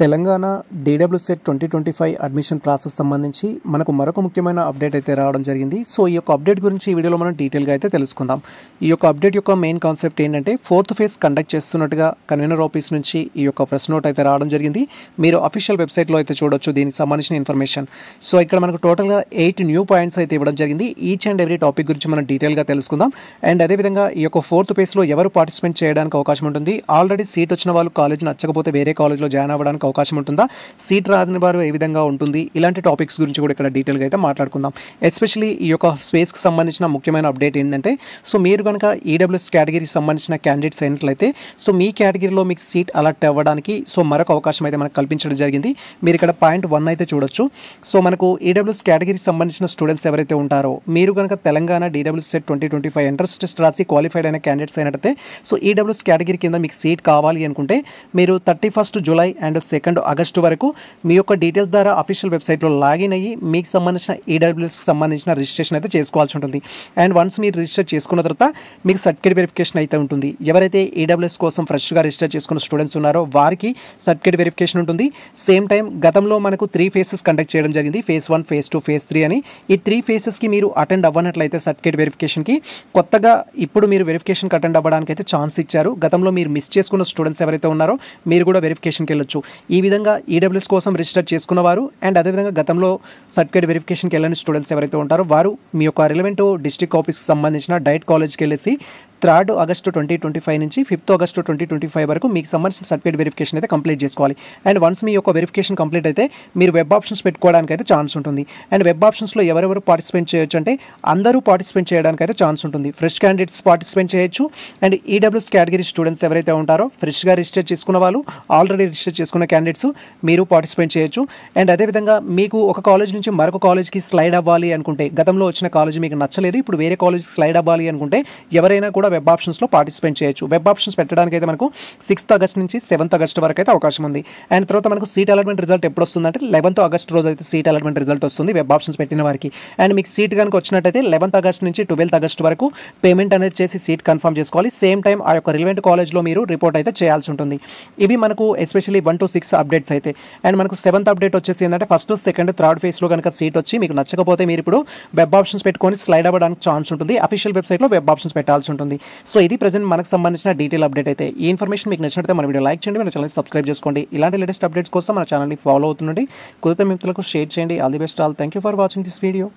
Telangana డీడబ్ల్యూసెట్ 2025 admission process సంబంధించి మనకు మరొక ముఖ్యమైన అప్డేట్ అయితే రావడం జరిగింది. సో ఈ యొక్క అప్డేట్ గురించి ఈ వీడియోలో మనం డీటెయిల్గా అయితే తెలుసుకుందాం. ఈ యొక్క అప్డేట్ యొక్క మెయిన్ కాన్సెప్ట్ ఏంటంటే ఫోర్త్ ఫేజ్ కండక్ట్ చేస్తున్నట్టుగా కన్వీనర్ ఆఫీస్ నుంచి ఈ యొక్క ప్రెస్ నోట్ అయితే రావడం జరిగింది. మీరు అఫీషియల్ వెబ్సైట్లో అయితే చూడొచ్చు దీనికి సంబంధించిన ఇన్ఫర్మేషన్. సో ఇక్కడ మనకు టోటల్గా 8 న్యూ పాయింట్స్ అయితే ఇవ్వడం జరిగింది. ఈచ్ అండ్ ఎవ్రీ టాపిక్ గురించి మనం డీటెయిల్గా తెలుసుకుందాం. అండ్ అదేవిధంగా ఈ యొక్క ఫోర్త్ ఫేజ్లో ఎవరు పార్టిసిపేట్ చేయడానికి అవకాశం ఉంటుంది, ఆల్రెడీ సీట్ వచ్చిన వాళ్ళు కాలేజ్ నచ్చకపోతే వేరే కాలేజ్లో జాయిన్ అవ్వడానికి అవకాశం ఉంటుందా, సీట్ రాని వారు ఏ విధంగా ఉంటుంది, ఇలాంటి టాపిక్స్ గురించి కూడా ఇక్కడ డీటెయిల్గా అయితే మాట్లాడుకుందాం. ఎస్పెషల్లీ ఈ యొక్క స్పేస్కి సంబంధించిన ముఖ్యమైన అప్డేట్ ఏంటంటే, సో మీరు కనుక ఈడబ్ల్యూఎస్ కేటగిరీకి సంబంధించిన క్యాండిడేట్స్ అయినట్లయితే సో మీ కేటగిరీలో మీకు సీట్ అలాట్ అవ్వడానికి సో మరొక అవకాశం అయితే మనకు కల్పించడం జరిగింది. మీరు ఇక్కడ పాయింట్ 1 అయితే చూడొచ్చు. సో మనకు ఈడబ్ల్యూఎస్ కేటగిరీకి సంబంధించిన స్టూడెంట్స్ ఎవరైతే ఉంటారో, మీరు కనుక తెలంగాణ డీడబ్ల్యూసెట్ 2025 ఎంట్రన్స్ టెస్ట్ రాసి క్వాలిఫైడ్ అయిన క్యాండిడేట్స్ అయినట్లయితే సో ఈడబ్ల్యూఎస్ కేటగిరీ కింద మీకు సీట్ కావాలి అనుకుంటే మీరు 31 జూలై అండ్ 2 ఆగస్టు వరకు మీ యొక్క డీటెయిల్స్ ద్వారా అఫీషియల్ వెబ్సైట్లో లాగిన్ అయ్యి మీకు సంబంధించిన ఈడబ్ల్యూఎస్కి సంబంధించిన రిజిస్ట్రేషన్ అయితే చేసుకోవాల్సి ఉంటుంది. అండ్ వన్స్ మీరు రిజిస్టర్ చేసుకున్న తర్వాత మీకు సర్టిఫికేట్ వెరిఫికేషన్ అయితే ఉంటుంది. ఎవరైతే ఈడబ్ల్యూఎస్ కోసం ఫ్రెష్గా రిజిస్టర్ చేసుకున్న స్టూడెంట్స్ ఉన్నారో వారికి సర్టిఫికేట్ వెరిఫికేషన్ ఉంటుంది. సేమ్ టైం గతంలో మనకు 3 ఫేసెస్ కండక్ట్ చేయడం జరిగింది. ఫేజ్ 1, ఫేజ్ 2, ఫేజ్ 3 అని. ఈ 3 ఫేసెస్కి మీరు అటెండ్ అవ్వనట్లయితే సర్టిఫికేట్ వెరిఫికేషన్కి కొత్తగా ఇప్పుడు మీరు వెరిఫికేషన్కి అటెండ్ అవ్వడానికి అయితే ఛాన్స్ ఇచ్చారు. గతంలో మీరు మిస్ చేసుకున్న స్టూడెంట్స్ ఎవరైతే ఉన్నారో మీరు కూడా వెరిఫికేషన్కి వెళ్ళొచ్చు. ఈ విధంగా ఈడబ్ల్యూఎస్ కోసం రిజిస్టర్ చేసుకున్నవారు అండ్ అదేవిధంగా గతంలో సర్టిఫికేట్ వెరిఫికేషన్కి వెళ్ళని స్టూడెంట్స్ ఎవరైతే ఉంటారో వారు మీ యొక్క రిలవెంట్ డిస్ట్రిక్ట్ ఆఫీస్కి సంబంధించిన డైట్ కాలేజ్కి వెళ్ళేసి 3 ఆగస్టు 2025 నుంచి 5 ఆగస్టు 2025 వరకు మీకు సంబంధించిన సర్టిఫికేట్ వెరిఫికేషన్ అయితే కంప్లీట్ చేసుకోవాలి. అండ్ వన్స్ మీ యొక్క వెరిఫికేషన్ కంప్లీట్ అయితే మీరు వెబ్ ఆప్షన్స్ పెట్టుకోవడానికి అయితే ఛాన్స్ ఉంటుంది. అండ్ వెబ్ ఆప్షన్స్లో ఎవరెవరు పార్టిసిపేట్ చేయొచ్చు అంటే అందరూ పార్టిసిపేట్ చేయడానికి అయితే ఛాన్స్ ఉంటుంది. ఫ్రెష్ క్యాండిడేట్స్ పార్టిసిపేట్ చేయొచ్చు. అండ్ ఈడబ్ల్యూఎస్ కేటగిరీ స్టూడెంట్స్ ఎవరైతే ఉంటారో ఫ్రెష్గా రిజిస్టర్ చేసుకున్న వాళ్ళు, ఆల్రెడీ రిజిస్టర్ చేసుకున్న క్యాండిడేట్స్ మీరు పార్టిసిపేట్ చేయొచ్చు. అండ్ అదేవిధంగా మీకు ఒక కాలేజ్ నుంచి మరొక కాలేజ్కి స్లైడ్ అవ్వాలి అనుకుంటే, గతంలో వచ్చిన కాలేజ్ మీకు నచ్చలేదు, ఇప్పుడు వేరే కాలేజ్కి స్లైడ్ అవ్వాలి అనుకుంటే ఎవరైనా కూడా వెబ్ ఆప్షన్స్లో పార్టిసిపేట్ చేయొచ్చు. వెబ్ ఆప్షన్స్ పెట్టడానికి అయితే మనకు 6 ఆగస్ట్ నుంచి 7 ఆగస్ట్ వరకు అయితే అవకాశం ఉంది. అండ్ తర్వాత మనకు సీట్ అలాట్మెంట్ రిజల్ట్ ఎప్పుడు వస్తుందంటే 11 ఆగస్ట్ రోజు అయితే సీట్ అలాట్మెంట్ రిజల్ట్ వస్తుంది వెబ్ ఆప్షన్స్ పెట్టిన వారికి. అండ్ మీకు సీట్ కనుక వచ్చినట్టయితే 11 ఆగస్ట్ నుంచి 12 ఆగస్ట్ వరకు పేమెంట్ అనేది చేసి సీట్ కన్ఫర్మ్ చేసుకోవాలి. సేమ్ టైం ఆ యొక్క రిలవెంట్ కాలేజ్లో మీరు రిపోర్ట్ అయితే చేయాల్సి ఉంటుంది. ఇవి మనకు ఎస్పెషల్లీ 1 to 6 అప్డేట్స్ అయితే. అండ్ మనకు 7th అప్డేట్ వచ్చేసి ఏంటంటే ఫస్ట్, సెకండ్, థర్డ్ ఫేజ్లో కనుక సీట్ వచ్చి మీకు నచ్చకపోతే మీరు ఇప్పుడు వెబ్ ఆప్షన్స్ పెట్టుకొని స్లైడ్ అవ్వడానికి ఛాన్స్ ఉంటుంది. అఫీషియల్ వెబ్సైట్లో వెబ్ ఆప్షన్స్ పెట్టాల్సి ఉంటుంది. సో ఇది ప్రెజెంట్ మనకు సంబంధించిన డీటెయిల్ అప్డేట్ అయితే. ఈ ఇన్ఫర్మేషన్ మీకు నచ్చినట్లయితే మన వీడియో లైక్ చేయండి, మన ఛానల్ సబ్స్క్రైబ్ చేసుకోండి. ఇలాంటి లేటెస్ట్ అప్డేట్స్ కోసం మన ఛానల్ని ఫాలో అవుతుండండి. కుదిరితే మిత్రులకు షేర్ చేయండి. All the best all. Thank you for watching this video.